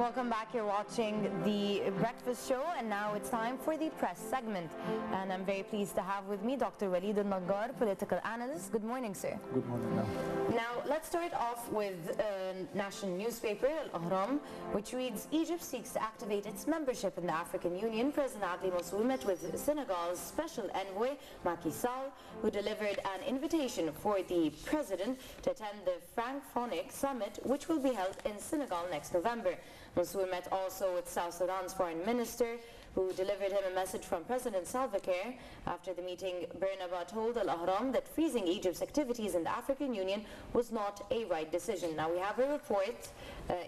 Welcome back. You're watching the Breakfast Show, and now it's time for the press segment. And I'm very pleased to have with me Dr. Waleed Naggar, political analyst. Good morning, sir. Good morning. Now, let's start off with a national newspaper, Al-Ahram, which reads, Egypt seeks to activate its membership in the African Union. President Adli Mansour met with Senegal's special envoy, Macky Sall, who delivered an invitation for the president to attend the Francophonic Summit, which will be held in Senegal next November. Mansour met also with South Sudan's foreign minister, who delivered him a message from President Salva Kiir. After the meeting, Bernabé told Al-Ahram that freezing Egypt's activities in the African Union was not a right decision. Now we have a report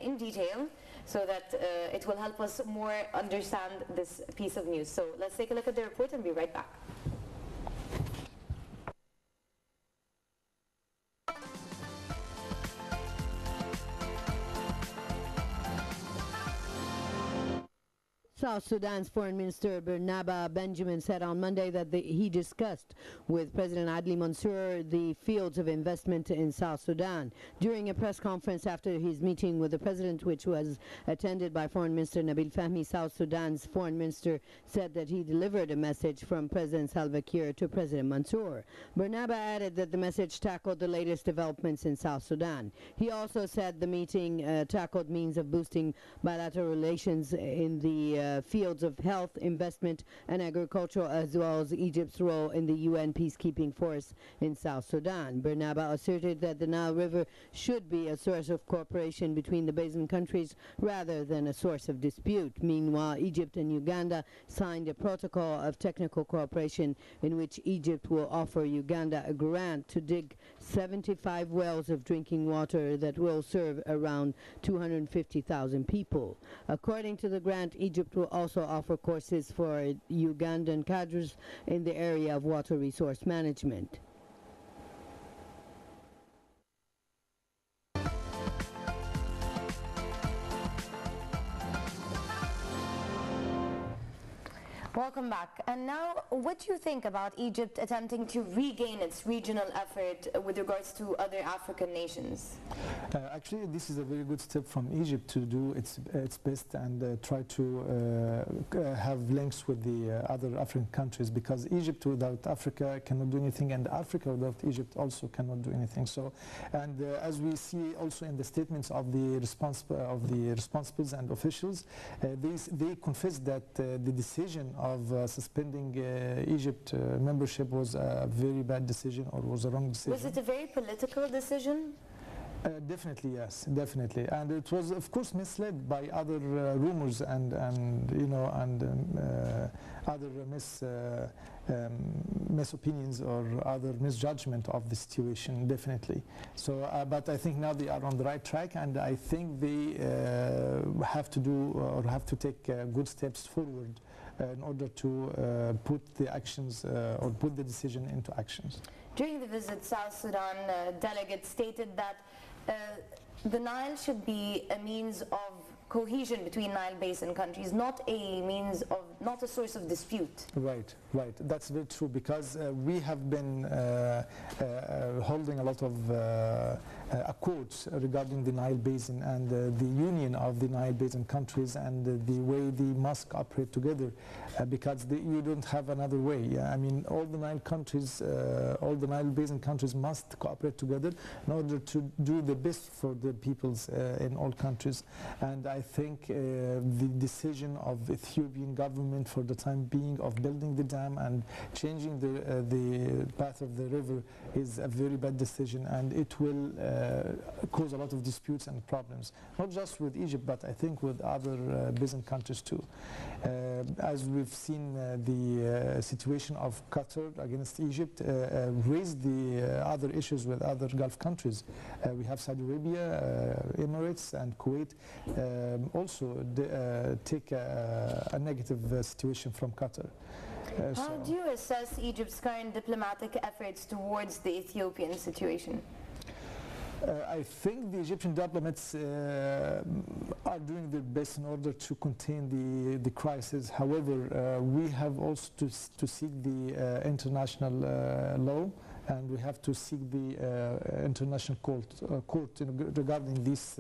in detail so that it will help us more understand this piece of news. So let's take a look at the report and be right back. South Sudan's Foreign Minister Bernabé Benjamin said on Monday that he discussed with President Adli Mansour the fields of investment in South Sudan. During a press conference after his meeting with the president, which was attended by Foreign Minister Nabil Fahmy, South Sudan's Foreign Minister said that he delivered a message from President Salva Kiir to President Mansour. Bernabé added that the message tackled the latest developments in South Sudan. He also said the meeting tackled means of boosting bilateral relations in the fields of health, investment, and agriculture, as well as Egypt's role in the UN peacekeeping force in South Sudan. Bernabé asserted that the Nile River should be a source of cooperation between the basin countries rather than a source of dispute. Meanwhile, Egypt and Uganda signed a protocol of technical cooperation in which Egypt will offer Uganda a grant to dig 75 wells of drinking water that will serve around 250,000 people. According to the grant, Egypt will also offer courses for Ugandan cadres in the area of water resource management. Welcome back. And now, what do you think about Egypt attempting to regain its regional effort with regards to other African nations? Actually, this is a very good step from Egypt to do its best and try to have links with the other African countries, because Egypt without Africa cannot do anything, and Africa without Egypt also cannot do anything. So, and as we see also in the statements of the responsibles and officials, they confess that the decision of suspending Egypt membership was a very bad decision, or was a wrong decision. Was it a very political decision? Definitely, yes, definitely, and it was, of course, misled by other rumors and other misopinions or other misjudgment of the situation, definitely. So, but I think now they are on the right track, and I think they have to do or have to take good steps forward in order to put the actions or put the decision into actions. During the visit, South Sudan delegates stated that the Nile should be a means of cohesion between Nile Basin countries, not a source of dispute. Right. That's very true, because we have been holding a lot of accords regarding the Nile Basin and the union of the Nile Basin countries and the way they must cooperate together, because you don't have another way. I mean, all the Nile countries, all the Nile Basin countries must cooperate together in order to do the best for the peoples in all countries. And I think the decision of Ethiopian government for the time being of building the dam and changing the path of the river is a very bad decision, and it will cause a lot of disputes and problems, not just with Egypt, but I think with other basin countries too. As we've seen, the situation of Qatar against Egypt raised the other issues with other Gulf countries. We have Saudi Arabia, Emirates, and Kuwait also take a negative situation from Qatar. How do you assess Egypt's current diplomatic efforts towards the Ethiopian situation? I think the Egyptian diplomats are doing their best in order to contain the crisis. However, we have also to seek the international law and we have to seek the international court regarding this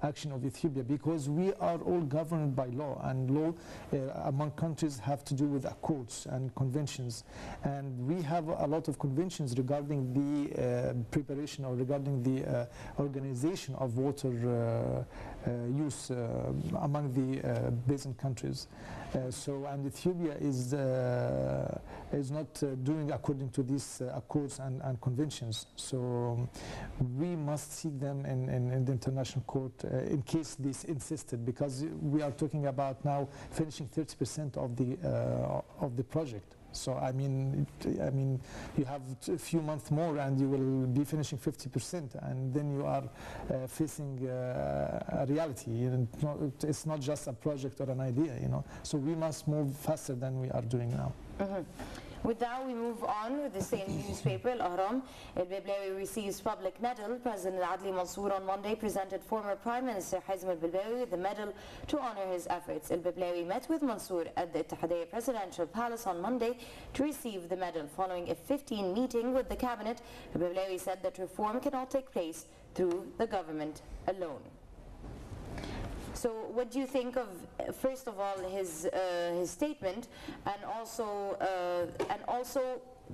action of Ethiopia, because we are all governed by law, and law among countries have to do with accords and conventions, and we have a lot of conventions regarding the preparation or regarding the organization of water use among the basin countries. And Ethiopia is not doing according to these accords and conventions. So we must seek them in the international court in case this insisted, because we are talking about now finishing 30% of the project. So I mean, you have a few months more, and you will be finishing 50%, and then you are facing a reality. It's not just a project or an idea, So we must move faster than we are doing now. With that, we move on with the same newspaper, Al-Ahram. Al-Biblawi receives public medal. President Adli Mansour on Monday presented former Prime Minister Hazm al-Bilbawi with the medal to honor his efforts. Al-Biblawi met with Mansour at the Ittihadiyya Presidential Palace on Monday to receive the medal. Following a 15 meeting with the cabinet, Al-Biblawi said that reform cannot take place through the government alone. So what do you think of, first of all, his statement, and also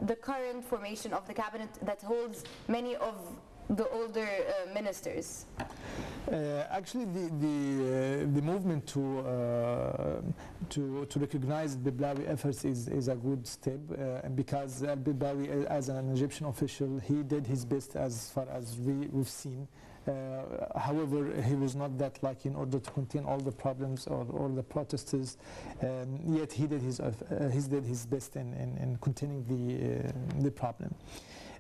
the current formation of the cabinet that holds many of the older ministers? Actually, the movement to recognize Biblawi efforts is a good step, because Biblawi, as an Egyptian official, he did his best as far as we've seen. However, he was not that lucky in order to contain all the problems or all the protesters. Yet he did his best in containing the problem.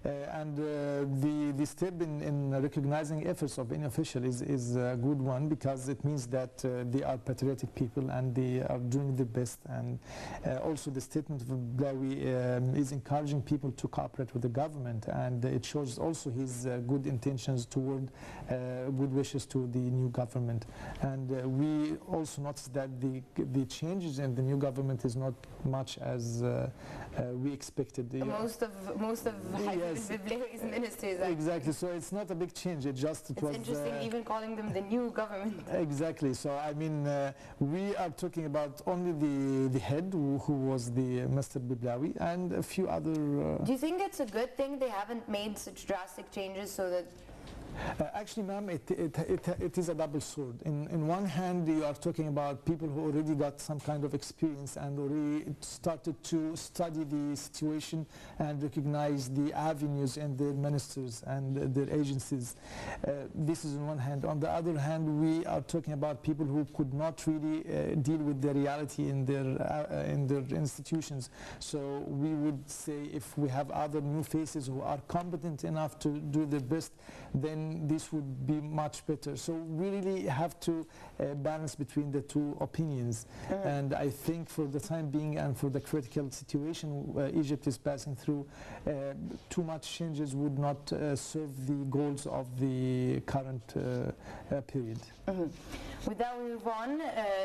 And the step in recognizing efforts of any official is a good one, because it means that they are patriotic people and they are doing their best. And also the statement of Blawi is encouraging people to cooperate with the government, and it shows also his good intentions toward good wishes to the new government. And we also notice that the changes in the new government is not much as we expected. Most of Biblawi's ministers. Exactly. So it's not a big change. It's interesting, even calling them the new government. Exactly. So I mean, we are talking about only the head, who was the Mr. Biblawi, and a few other. Do you think it's a good thing they haven't made such drastic changes so that? Actually, ma'am, it is a double sword. In one hand, you are talking about people who already got some kind of experience and already started to study the situation and recognize the avenues in their ministers and their agencies. This is on one hand. On the other hand, we are talking about people who could not really deal with the reality in their institutions. So we would say, if we have other new faces who are competent enough to do their best, then this would be much better. So we really have to balance between the two opinions. And I think for the time being and for the critical situation Egypt is passing through, too much changes would not serve the goals of the current period. With that, we move on.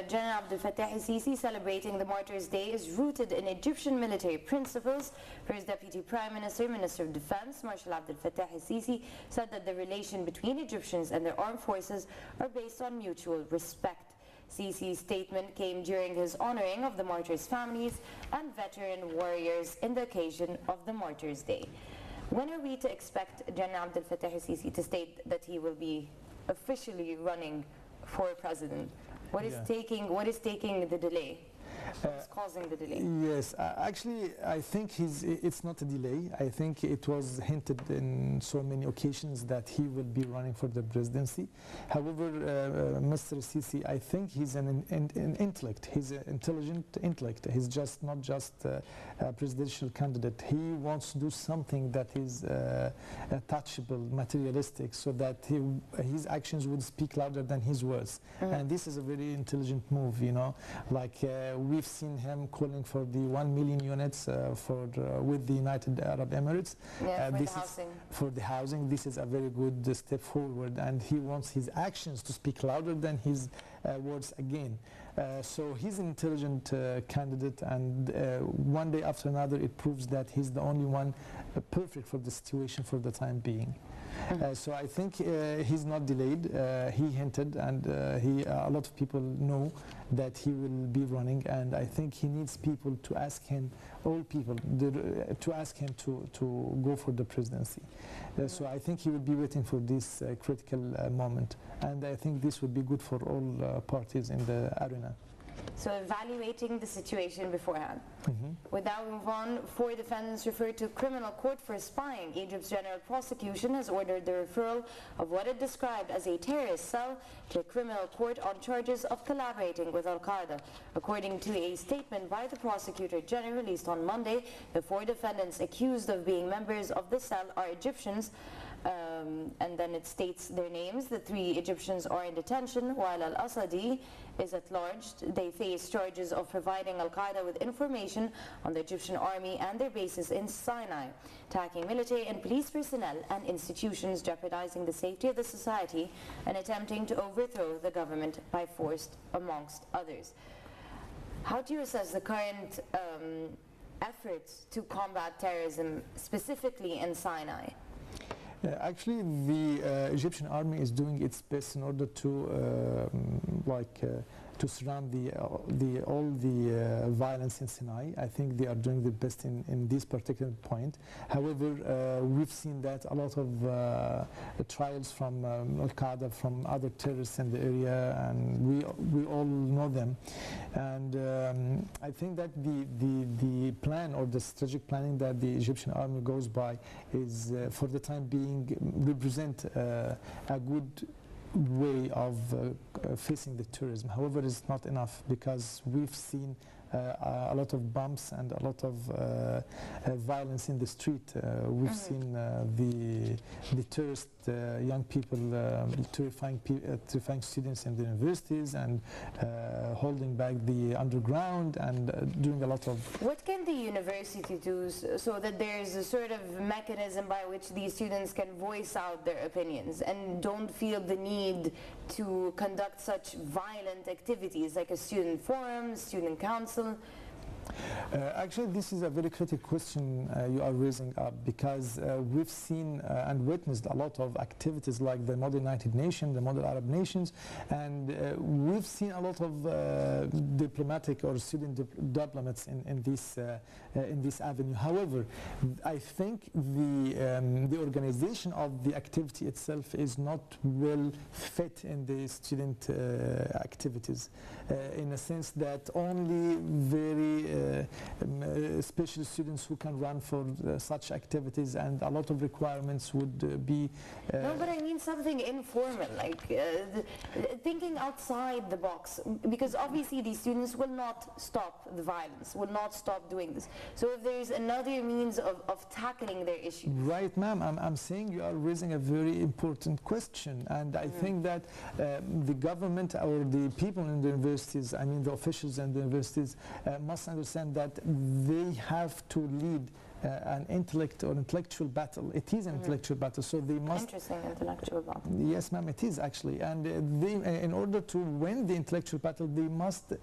General Abdel Fattah al-Sisi, celebrating the Martyrs' Day, is rooted in Egyptian military principles. For his Deputy Prime Minister, Minister of Defense, Marshal Abdel Fattah al-Sisi, said that the relation between Egyptians and their armed forces are based on mutual respect. Sisi's statement came during his honoring of the martyrs' families and veteran warriors in the occasion of the Martyrs' Day. When are we to expect General Abdel Fattah al-Sisi to state that he will be officially running for president? What is taking the delay? What's causing the delay? Yes, actually, I think it's not a delay. I think it was hinted in so many occasions that he will be running for the presidency. However, Mr. Sisi, I think he's an intellect. He's an intelligent intellect. He's not just a presidential candidate. He wants to do something that is touchable, materialistic, so that his actions would speak louder than his words. And this is a very intelligent move, Like we we've seen him calling for the 1 million units with the United Arab Emirates. Yeah, for the housing. For the housing, this is a very good step forward, and he wants his actions to speak louder than his words again. So he's an intelligent candidate, and one day after another it proves that he's the only one perfect for the situation for the time being. So I think he's not delayed. He hinted, and a lot of people know that he will be running, and I think he needs people to ask him, all people, to ask him to go for the presidency. So I think he will be waiting for this critical moment, and I think this would be good for all parties in the arena. So evaluating the situation beforehand. With that, we move on. 4 defendants referred to criminal court for spying. Egypt's general prosecution has ordered the referral of what it described as a terrorist cell to a criminal court on charges of collaborating with Al-Qaeda. According to a statement by the prosecutor general released on Monday, the 4 defendants accused of being members of the cell are Egyptians, and then it states their names. The 3 Egyptians are in detention, while Al-Asadi is at large. They face charges of providing Al-Qaeda with information on the Egyptian army and their bases in Sinai, attacking military and police personnel and institutions, jeopardizing the safety of the society, and attempting to overthrow the government by force, amongst others. How do you assess the current efforts to combat terrorism, specifically in Sinai? Actually, the Egyptian army is doing its best in order to to surround all the violence in Sinai. I think they are doing the best in this particular point. However, we've seen that a lot of trials from Al-Qaeda, from other terrorists in the area, and we all know them. And I think that the plan or the strategic planning that the Egyptian army goes by is, for the time being, represent a good way of facing the terrorism. However, it's not enough, because we've seen a lot of bumps and a lot of violence in the street. We've seen the terrorist young people terrifying students in the universities, and holding back the underground, and doing a lot of... What can the university do so that there's a sort of mechanism by which these students can voice out their opinions and don't feel the need to conduct such violent activities like a student forum, student council? Actually, this is a very critical question you are raising up, because we've seen and witnessed a lot of activities like the Model United Nations, the Model Arab Nations, and we've seen a lot of diplomatic or student diplomats in this avenue. However, I think the organization of the activity itself is not well fit in the student activities, in a sense that only very special students who can run for such activities, and a lot of requirements would be... No, but I mean something informal, like thinking outside the box, because obviously these students will not stop the violence, will not stop doing this. So if there's another means of tackling their issues... Right, ma'am, I'm saying you are raising a very important question, and I think that the government or the people in the universities, I mean the officials in the universities, must understand that they have to lead an intellectual battle. It is an intellectual battle, so they must... Interesting intellectual battle. Yes, ma'am, it is actually. And they, in order to win the intellectual battle, they must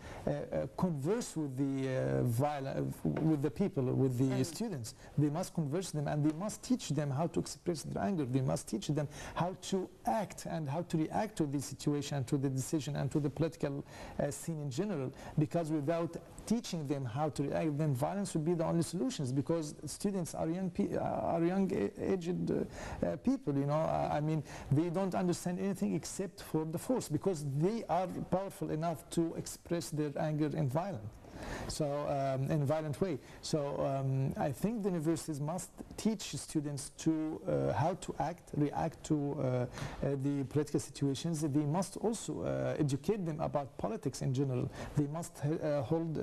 converse with the people, with the students. They must converse them, and they must teach them how to express their anger. They must teach them how to act and how to react to the situation, to the decision, and to the political scene in general. Because without teaching them how to react, then violence would be the only solutions, because students are young-aged people, you know. I mean, they don't understand anything except for the force, because they are powerful enough to express their anger in violence. So in a violent way. So I think the universities must teach students to how to react to the political situations. They must also educate them about politics in general. They must hold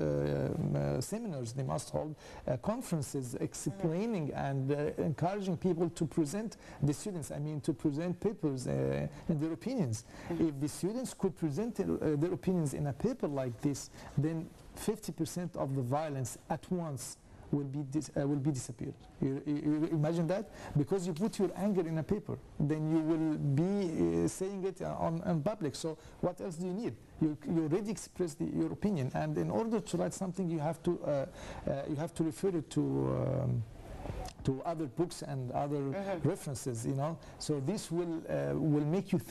seminars. They must hold conferences explaining and encouraging people to present the students. I mean, to present papers and their opinions. If the students could present their opinions in a paper like this, then 50% of the violence at once will be disappeared. You imagine that? Because you put your anger in a paper, then you will be saying it on public. So what else do you need? You already expressed your opinion, and in order to write something, you have to refer it to other books and other references. So this will make you think.